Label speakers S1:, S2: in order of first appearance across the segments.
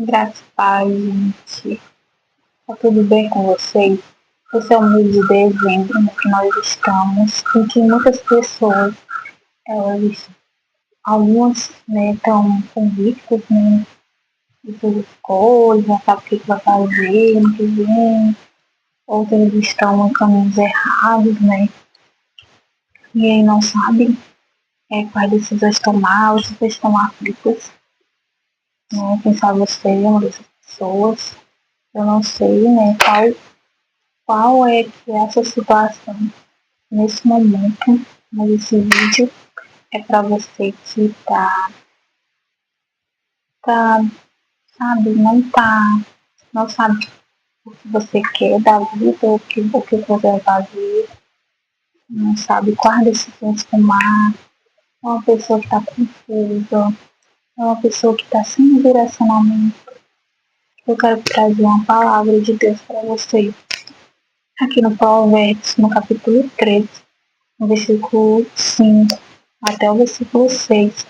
S1: Graças a Deus, gente. Tá tudo bem com vocês? Esse é o mês de dezembro, no que nós estamos, em que muitas pessoas, elas, algumas, né, estão convictas, né, de suas escolhas, já sabem o que vai fazer ano que vem, outras estão em caminhos errados, né, e aí não sabem quais decisões tomar, outras estão aflitas, né, quem sabe você é uma dessas pessoas, eu não sei, né, qual é que é essa situação nesse momento, mas esse vídeo é para você que tá, sabe, não sabe o que você quer da vida, o que você vai fazer, não sabe quais decisões tomar, é uma pessoa que está confusa, é uma pessoa que está sem direcionamento. Eu quero trazer uma palavra de Deus para você. Aqui no Provérbios, no capítulo 13, no versículo 5 até o versículo 6,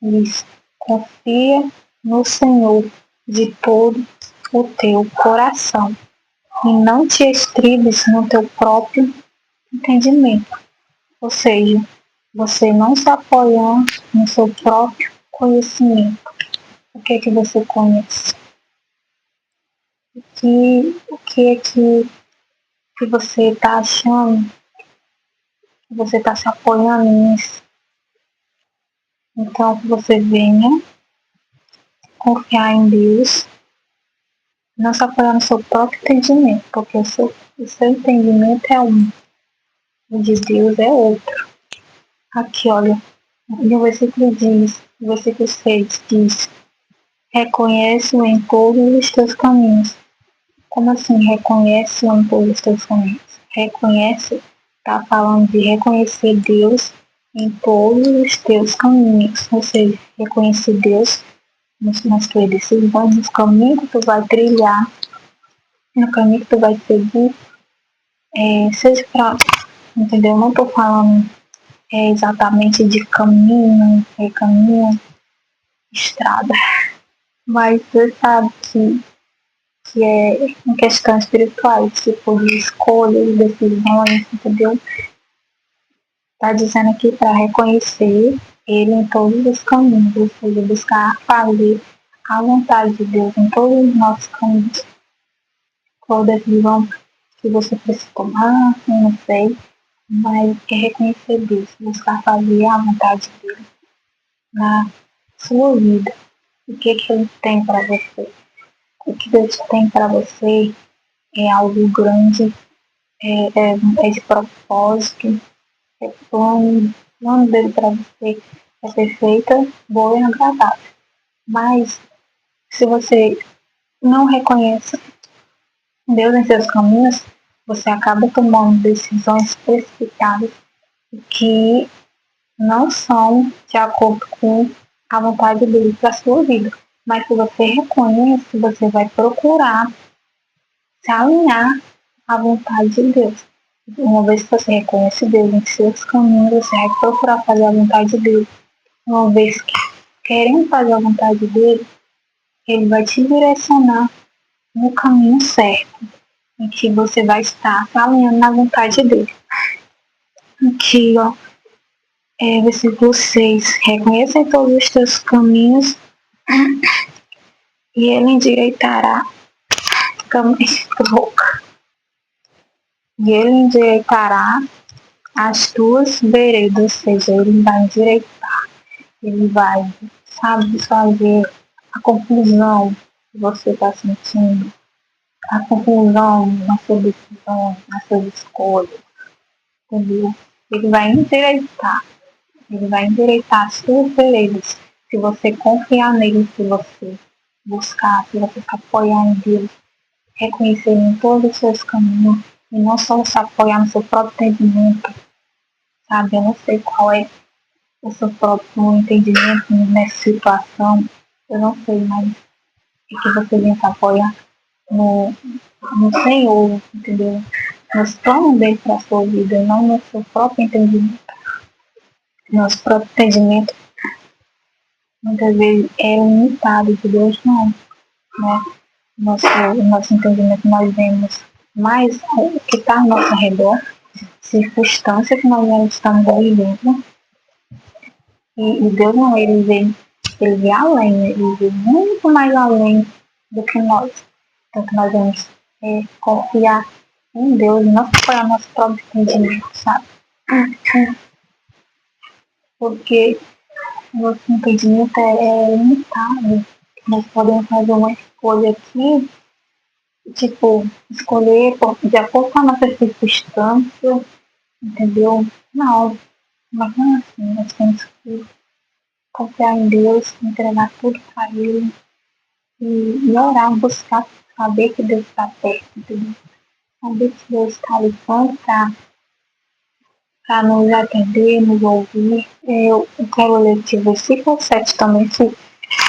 S1: diz: confia no Senhor de todo o teu coração e não te estribes no teu próprio entendimento. Ou seja, você não se apoiar no seu próprio conhecimento. O que é que você conhece? O que é que você está achando? Que você está se apoiando nisso? Então, que você venha confiar em Deus, não se apoiar no seu próprio entendimento, porque o seu entendimento é um, o de Deus é outro. Aqui, olha, no versículo diz, no versículo 6 diz, reconhece-o em todos os teus caminhos. Como assim reconhece-o em todos os teus caminhos? Reconhece, está falando de reconhecer Deus em todos os teus caminhos, ou seja, reconhecer Deus nas tuas decisões, nos caminhos que tu vai trilhar, no caminho que tu vai seguir, seja pra, entendeu? Não estou falando exatamente de caminho, estrada, mas você sabe que é em questões espirituais, tipo de escolhas, decisões, entendeu? Tá dizendo aqui para reconhecer ele em todos os caminhos, ou seja, buscar fazer a vontade de Deus em todos os nossos caminhos. Qual decisão que você precisa tomar, eu não sei, mas é reconhecer Deus, buscar fazer a vontade dele na sua vida. O que ele tem para você? O que Deus tem para você é algo grande, é de propósito, é plano dele para você é perfeita, boa e agradável. Mas se você não reconhece Deus em seus caminhos, você acaba tomando decisões precipitadas que não são de acordo com a vontade dele para a sua vida. Mas se você reconhece, você vai procurar se alinhar à vontade de Deus. Uma vez que você reconhece Deus em seus caminhos, você vai procurar fazer a vontade dele. Uma vez que querendo fazer a vontade dele, ele vai te direcionar no caminho certo, em que você vai estar se alinhando na vontade dele. Aqui, ó, versículo 6. Reconheça em todos os teus caminhos e ele endireitará e ele endireitará as tuas veredas, ou seja, ele vai endireitar, ele vai, sabe, fazer a confusão que você está sentindo, a confusão nas suas decisões, nas suas escolhas, entendeu? Ele vai endireitar as suas veredas. Se você confiar nele, se você buscar, se você se apoiar em Deus, reconhecer em todos os seus caminhos e não só se apoiar no seu próprio entendimento, sabe? Eu não sei qual é o seu próprio entendimento nessa situação, eu não sei, mas é que você venha se apoiar no, no Senhor, entendeu? Nos planos dele para a sua vida, não no seu próprio entendimento. Nosso próprio entendimento muitas vezes é limitado, de Deus não. né? Nosso entendimento, nós vemos mais o que está ao nosso redor, circunstância que nós estamos vivendo. E Deus não, ele vê além, ele vê muito mais além do que nós. Então que nós vamos confiar em Deus e não apoiar nosso próprio entendimento, sabe? Porque nosso entendimento é limitado. Nós podemos fazer uma escolha aqui, tipo, escolher de acordo com a nossa circunstância, entendeu? Não, mas não é assim, nós temos que confiar em Deus, entregar tudo para Ele e orar, buscar saber que Deus está perto, entendeu? Saber que Deus está ali para nos atender, nos ouvir. Eu quero ler aqui o versículo 7 também, que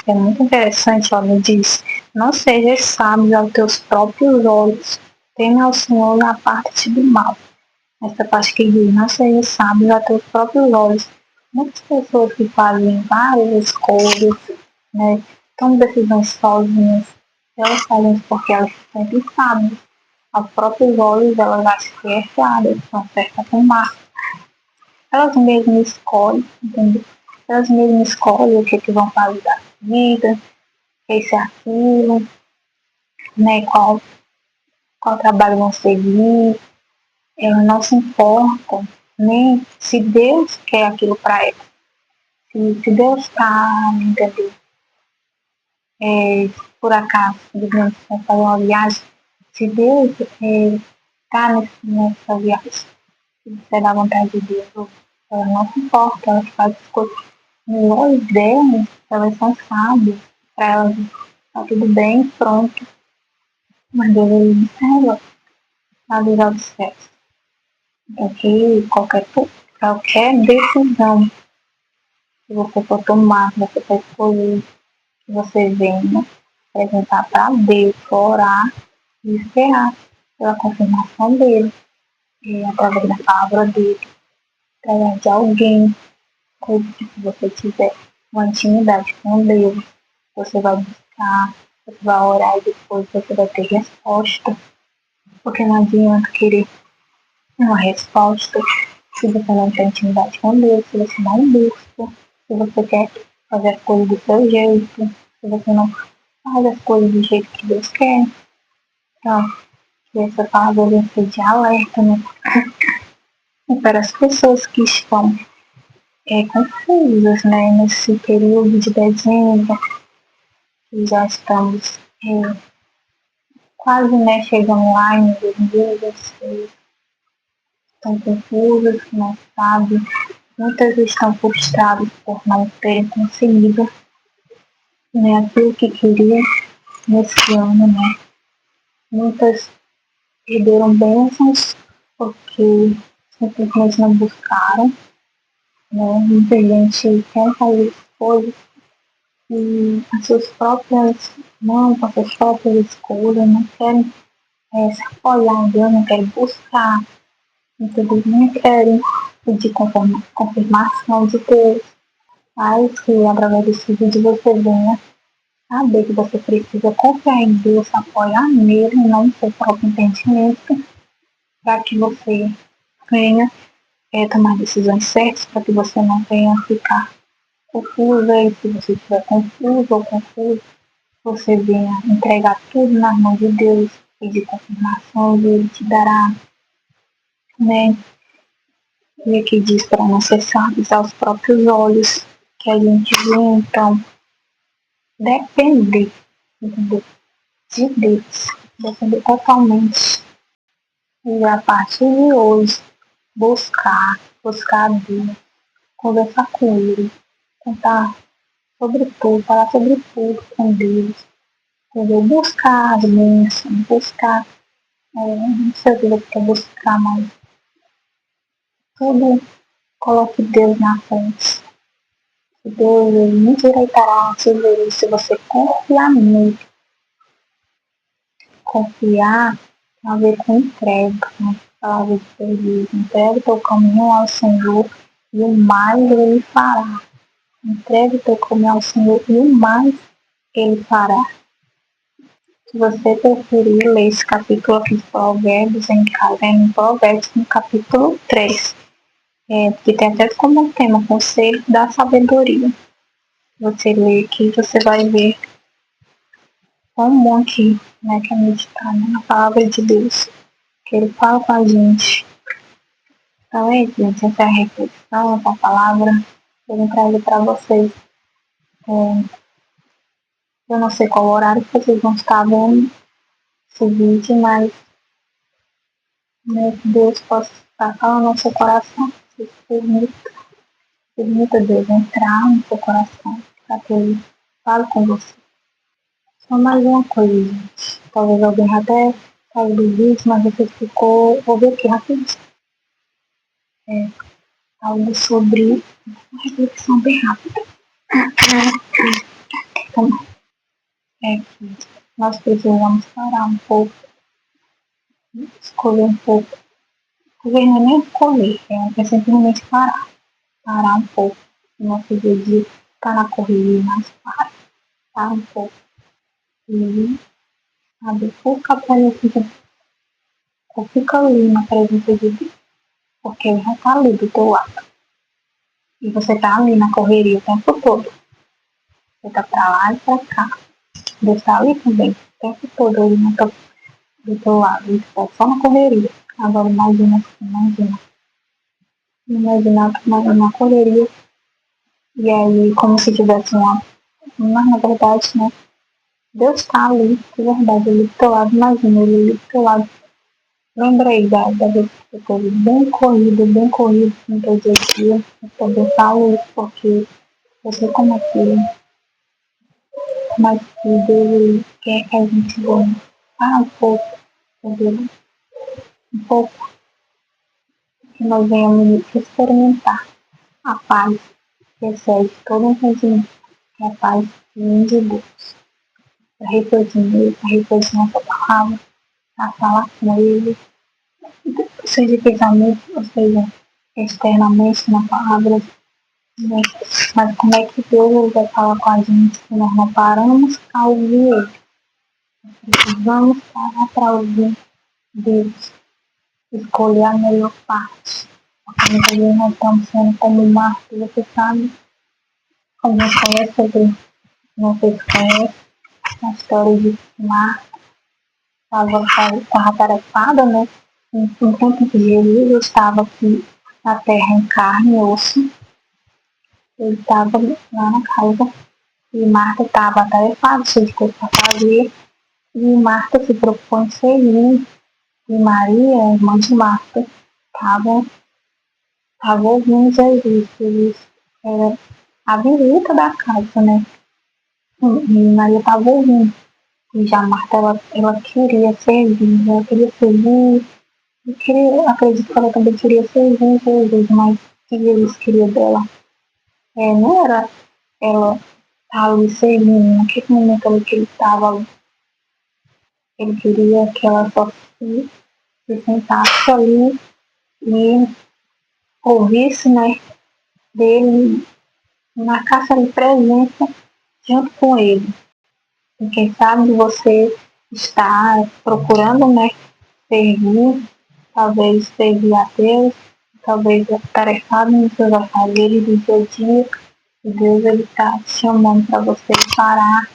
S1: é muito interessante, ó, me diz, não sejas sábio aos teus próprios olhos, teme ao Senhor na parte do mal. Essa parte que diz, não sejas sábio aos teus próprios olhos. Muitas pessoas que fazem várias escolhas, né, tomam decisões sozinhas, elas fazem isso porque elas se sentem sábias. Aos próprios olhos elas acham que é errado, estão certas com má. Elas mesmas escolhem, entendeu? Elas mesmas escolhem o que vão fazer da vida, esse aquilo, né? Qual trabalho vão seguir. Elas não se importam nem se Deus quer aquilo para elas. Se Deus está, entendeu? Por acaso, digamos, vai fazer uma viagem, se Deus está nessa viagem, se você é da vontade de Deus, ela não se importa, ela faz as coisas nos olhos delas, elas são sábias, para elas está tudo bem, pronto. Mas Deus ele observa a vida dos céus. Então que qualquer decisão que você for tomar, que você for escolher, que você venha apresentar para Deus, orar e esperar pela confirmação dele, através da palavra dele, através de alguém, coisa que se você tiver uma intimidade com Deus, você vai buscar, você vai orar e depois você vai ter resposta. Porque não adianta querer uma resposta se você não tem intimidade com Deus, se você não busca, se você quer fazer as coisas do seu jeito, se você não faz as coisas do jeito que Deus quer. Então, que essa palavra venha ser de alerta, né? E para as pessoas que estão confusas, né? Nesse período de dezembro, que já estamos quase, né, chegando lá em 2016, estão confusas, não sabem. Muitas estão frustradas por não terem conseguido, né, aquilo que queriam nesse ano, né? Muitas perderam bênçãos porque simplesmente não buscaram, né? Muita gente quer fazer coisas e as suas próprias mãos, as suas próprias escolhas, não querem se apoiar em Deus, não querem buscar, entendeu? Não querem pedir confirmação de Deus. Mas que através desse vídeo você venha saber que você precisa confiar em Deus, apoiar nele, não no seu próprio entendimento, para que você venha tomar decisões certas, para que você não venha ficar confusa, e se você estiver confuso ou confuso, você venha entregar tudo nas mãos de Deus, pedir confirmação e Ele te dará, né? E aqui diz para não ser sábios aos próprios olhos, que a gente vê, então, depender, entendeu? De Deus, depender totalmente. E a partir de hoje, buscar a Deus, conversar com Ele, contar sobre tudo, falar sobre tudo com Deus, entendeu? Buscar as bênçãos, buscar, não sei o que você quer buscar, mas tudo coloque Deus na frente. Deus ele não endireitará se você confiar nele. Confiar tem a ver com entrega, né? Palavra de Deus. Entrega o teu caminho ao Senhor e o mais ele fará. Entrega o teu caminho ao Senhor e o mais ele fará. Se você preferir ler esse capítulo aqui de Provérbios em casa, é em Provérbios no capítulo 3, que tem até como tema Conselho da Sabedoria. Você lê aqui, você vai ver quão bom aqui, né, que é meditar, né, na palavra de Deus, que ele fala com a gente. Então é isso, gente, essa é a reflexão, essa palavra que eu vim trazer para vocês. Eu não sei qual horário que vocês vão estar vendo esse vídeo, mas né, que Deus possa tocar no seu coração. Se permita Deus entrar no seu coração, para que Ele fale com você. Só mais uma coisa, gente. Talvez alguém até saiu do vídeo, mas você ficou. Vou ver aqui rapidinho. Algo sobre uma reflexão bem rápida. Então, que nós precisamos parar um pouco, escolher um pouco. Escolher não é nem escolher, é simplesmente parar. Parar um pouco. No nosso dia a dia, tá na correria, mas para um pouco. E sabe, foca para ele, ou fica ali na presença de Deus, porque ele já tá ali do teu lado. E você tá ali na correria o tempo todo. Você tá pra lá e pra cá. Deus tá ali também, o tempo todo ali do teu lado. E tá só na correria. Agora imagina que na correria. E aí, como se tivesse uma. Mas na verdade, né? Deus tá ali, de verdade, ele do teu lado, imagina ele ali do teu lado. Lembra aí da vez que você teve bem corrido no teu dia a dia. Eu também falo isso porque eu sei como é que mas que Deus quer que a gente ganhe. Um pouco, entendeu? Um pouco que nós venhamos experimentar a paz que excede todo entendimento, que é a paz que vem de Deus. Para refletir nele, para refletir nessa palavra, para falar com ele, seja fisicamente, ou seja, externamente na palavra. Né? Mas como é que Deus vai falar com a gente se nós não paramos para ouvir Ele? Precisamos parar para ouvir Deus, escolher a melhor parte. Porque muitas vezes nós estamos sendo como Marta, você sabe, como você conhece sobre, não sei se conhece, a história de Marta, estava atarefada, né? Enquanto que Jesus estava aqui na terra em carne e osso, ele estava lá na casa e Marta estava atarefada, cheia de coisa para fazer, e Marta se propõe a servir, e Maria, a irmã de Marta, estava ouvindo Jesus, Jesus era a visita da casa, né? E Maria estava ouvindo. E já Marta, ela queria servir, e acredito que ela também queria servir Jesus, mas o que Jesus queria dela? Não era ela estar ali servindo, naquele momento ali que ele estava, ele queria que ela só se sentasse ali e ouvisse, né, dele, marcasse ali presença junto com ele. E quem sabe você está procurando, né, servir, talvez servir a Deus, talvez atarefado nos seus afazeres do dia a dia, e Deus ele está te chamando para você parar,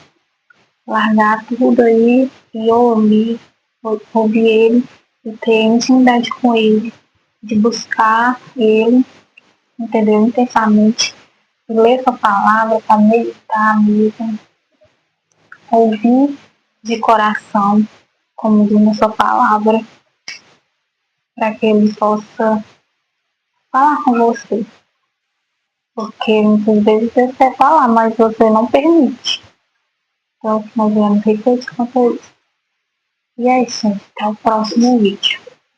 S1: largar tudo aí e ouvir ele e ter intimidade com ele, de buscar ele, entendeu? Intensamente, e ler sua palavra para meditar mesmo, ouvir de coração, como diz na sua palavra, para que ele possa falar com você. Porque muitas vezes você quer falar, mas você não permite. Então, nós vamos refletir quanto a isso. E é isso, gente. Até o próximo vídeo.